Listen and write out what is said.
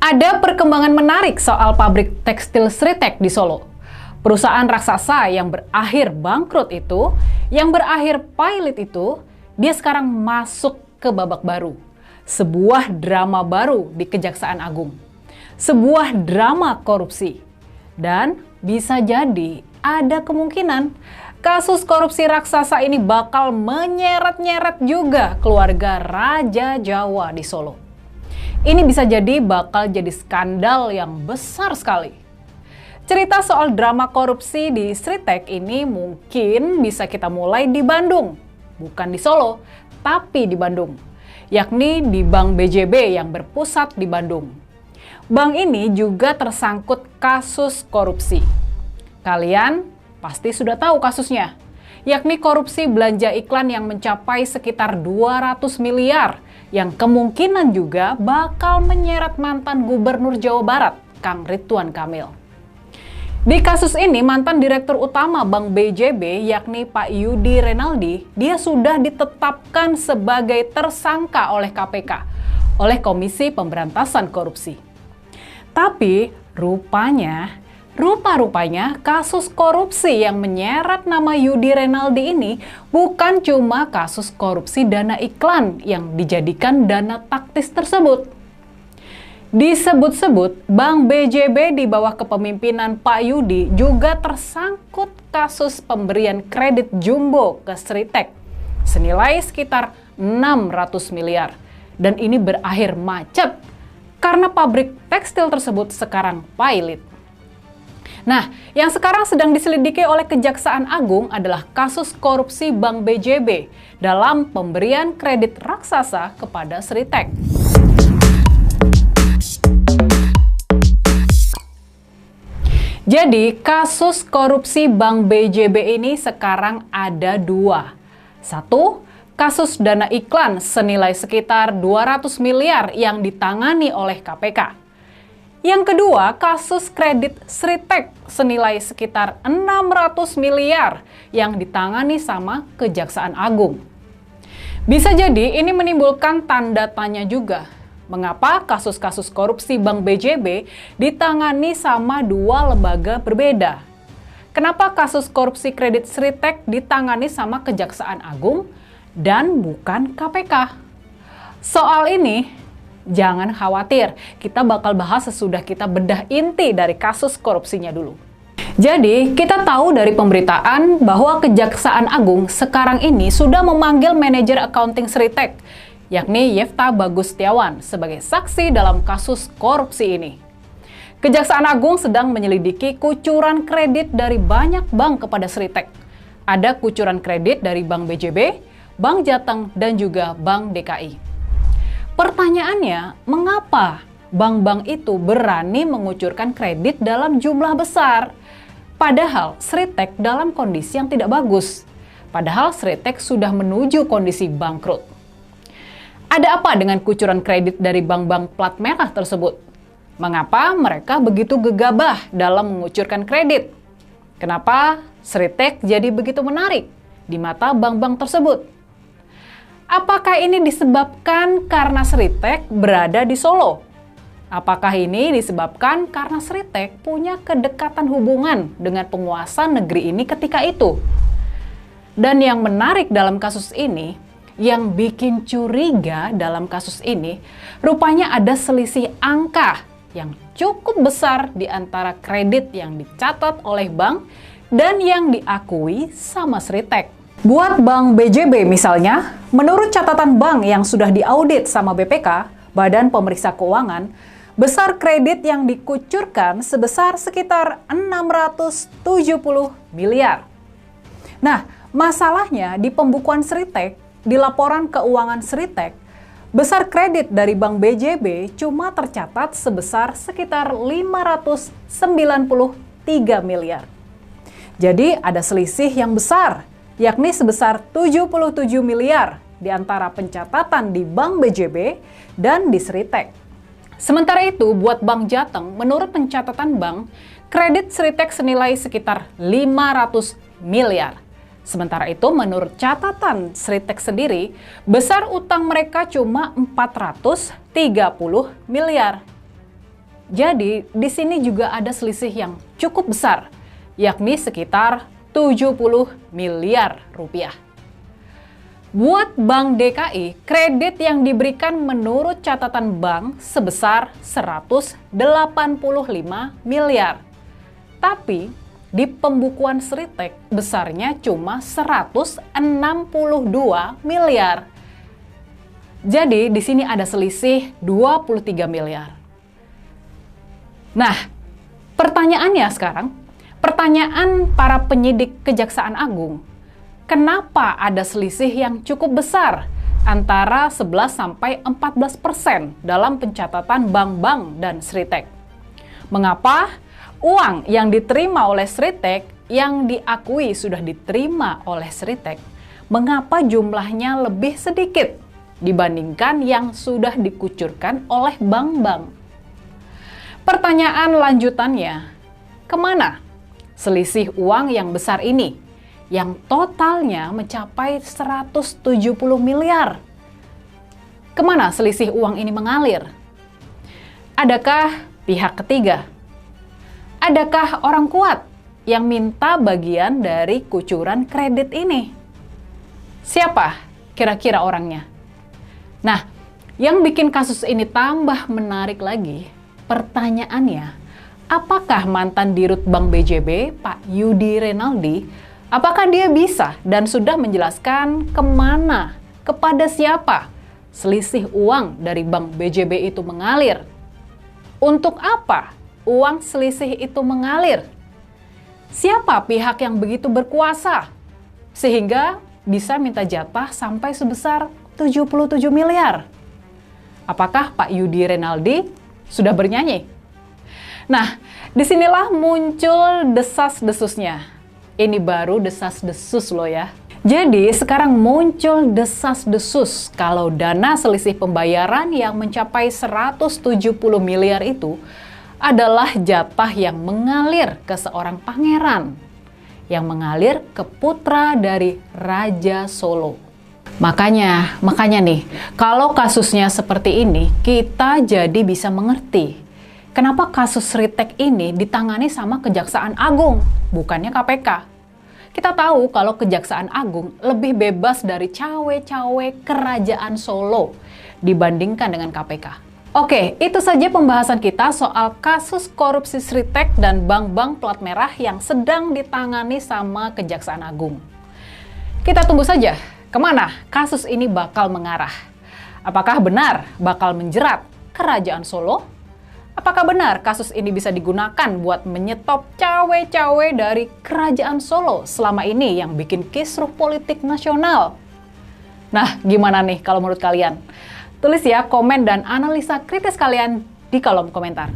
Ada perkembangan menarik soal pabrik tekstil Sritek di Solo. Perusahaan raksasa yang berakhir bangkrut itu, yang berakhir pailit itu, dia sekarang masuk ke babak baru. Sebuah drama baru di Kejaksaan Agung. Sebuah drama korupsi. Dan bisa jadi ada kemungkinan kasus korupsi raksasa ini bakal menyeret-nyeret juga keluarga Raja Jawa di Solo. Ini bisa jadi bakal jadi skandal yang besar sekali. Cerita soal drama korupsi di Sritek ini mungkin bisa kita mulai di Bandung. Bukan di Solo, tapi di Bandung. Yakni di Bank BJB yang berpusat di Bandung. Bank ini juga tersangkut kasus korupsi. Kalian pasti sudah tahu kasusnya. Yakni korupsi belanja iklan yang mencapai sekitar 200 miliar. Yang kemungkinan juga bakal menyeret mantan Gubernur Jawa Barat, Kang Ridwan Kamil. Di kasus ini, mantan Direktur Utama Bank BJB, yakni Pak Yudi Renaldi, dia sudah ditetapkan sebagai tersangka oleh KPK, oleh Komisi Pemberantasan Korupsi. Tapi, rupa-rupanya kasus korupsi yang menyeret nama Yudi Renaldi ini bukan cuma kasus korupsi dana iklan yang dijadikan dana taktis tersebut. Disebut-sebut, Bank BJB di bawah kepemimpinan Pak Yudi juga tersangkut kasus pemberian kredit jumbo ke Sritek senilai sekitar 600 miliar. Dan ini berakhir macet karena pabrik tekstil tersebut sekarang pailit. Nah, yang sekarang sedang diselidiki oleh Kejaksaan Agung adalah kasus korupsi Bank BJB dalam pemberian kredit raksasa kepada Sritek. Jadi, kasus korupsi Bank BJB ini sekarang ada dua. Satu, kasus dana iklan senilai sekitar 200 miliar yang ditangani oleh KPK. Yang kedua, kasus kredit Sritek senilai sekitar 600 miliar yang ditangani sama Kejaksaan Agung. Bisa jadi ini menimbulkan tanda tanya juga. Mengapa kasus-kasus korupsi Bank BJB ditangani sama dua lembaga berbeda? Kenapa kasus korupsi kredit Sritek ditangani sama Kejaksaan Agung dan bukan KPK? Soal ini, jangan khawatir, kita bakal bahas sesudah kita bedah inti dari kasus korupsinya dulu. Jadi, kita tahu dari pemberitaan bahwa Kejaksaan Agung sekarang ini sudah memanggil manajer accounting Sritek, yakni Yefta Bagus Setiawan, sebagai saksi dalam kasus korupsi ini. Kejaksaan Agung sedang menyelidiki kucuran kredit dari banyak bank kepada Sritek. Ada kucuran kredit dari Bank BJB, Bank Jateng, dan juga Bank DKI. Pertanyaannya, mengapa bank-bank itu berani mengucurkan kredit dalam jumlah besar? Padahal Sritek dalam kondisi yang tidak bagus. Padahal Sritek sudah menuju kondisi bangkrut. Ada apa dengan kucuran kredit dari bank-bank plat merah tersebut? Mengapa mereka begitu gegabah dalam mengucurkan kredit? Kenapa Sritek jadi begitu menarik di mata bank-bank tersebut? Apakah ini disebabkan karena Sritek berada di Solo? Apakah ini disebabkan karena Sritek punya kedekatan hubungan dengan penguasa negeri ini ketika itu? Dan yang menarik dalam kasus ini, yang bikin curiga dalam kasus ini, rupanya ada selisih angka yang cukup besar di antara kredit yang dicatat oleh bank dan yang diakui sama Sritek. Buat Bank BJB misalnya, menurut catatan bank yang sudah diaudit sama BPK, Badan Pemeriksa Keuangan, besar kredit yang dikucurkan sebesar sekitar 670 miliar. Nah, masalahnya di pembukuan Sritek, di laporan keuangan Sritek, besar kredit dari Bank BJB cuma tercatat sebesar sekitar 593 miliar. Jadi ada selisih yang besar, yakni sebesar 77 miliar di antara pencatatan di Bank BJB dan di Sritek. Sementara itu, buat Bank Jateng, menurut pencatatan bank, kredit Sritek senilai sekitar 500 miliar. Sementara itu, menurut catatan Sritek sendiri, besar utang mereka cuma 430 miliar. Jadi, di sini juga ada selisih yang cukup besar, yakni sekitar 70 miliar rupiah. Buat Bank DKI, kredit yang diberikan menurut catatan bank sebesar 185 miliar. Tapi di pembukuan Sritek besarnya cuma 162 miliar. Jadi di sini ada selisih 23 miliar. Nah, pertanyaannya sekarang, pertanyaan para penyidik Kejaksaan Agung, kenapa ada selisih yang cukup besar antara 11-14% dalam pencatatan bank-bank dan Sritek? Mengapa uang yang diterima oleh Sritek yang diakui sudah diterima oleh Sritek, mengapa jumlahnya lebih sedikit dibandingkan yang sudah dikucurkan oleh bank-bank? Pertanyaan lanjutannya, kemana selisih uang yang besar ini, yang totalnya mencapai 170 miliar. Kemana selisih uang ini mengalir? Adakah pihak ketiga? Adakah orang kuat yang minta bagian dari kucuran kredit ini? Siapa kira-kira orangnya? Nah, yang bikin kasus ini tambah menarik lagi, pertanyaannya, apakah mantan Dirut Bank BJB, Pak Yudi Renaldi, apakah dia bisa dan sudah menjelaskan kemana, kepada siapa selisih uang dari Bank BJB itu mengalir? Untuk apa uang selisih itu mengalir? Siapa pihak yang begitu berkuasa sehingga bisa minta jatah sampai sebesar 77 miliar? Apakah Pak Yudi Renaldi sudah bernyanyi? Nah, disinilah muncul desas-desusnya. Ini baru desas-desus loh ya. Jadi sekarang muncul desas-desus kalau dana selisih pembayaran yang mencapai 170 miliar itu adalah jatah yang mengalir ke seorang pangeran, yang mengalir ke putra dari Raja Solo. Makanya nih, kalau kasusnya seperti ini, kita jadi bisa mengerti kenapa kasus Sritek ini ditangani sama Kejaksaan Agung, bukannya KPK. Kita tahu kalau Kejaksaan Agung lebih bebas dari cawe-cawe Kerajaan Solo dibandingkan dengan KPK. Oke, itu saja pembahasan kita soal kasus korupsi Sritek dan bank-bank plat merah yang sedang ditangani sama Kejaksaan Agung. Kita tunggu saja kemana kasus ini bakal mengarah. Apakah benar bakal menjerat Kerajaan Solo? Apakah benar kasus ini bisa digunakan buat menyetop cawe-cawe dari Kerajaan Solo selama ini yang bikin kisruh politik nasional? Nah, gimana nih kalau menurut kalian? Tulis ya komen dan analisa kritis kalian di kolom komentar.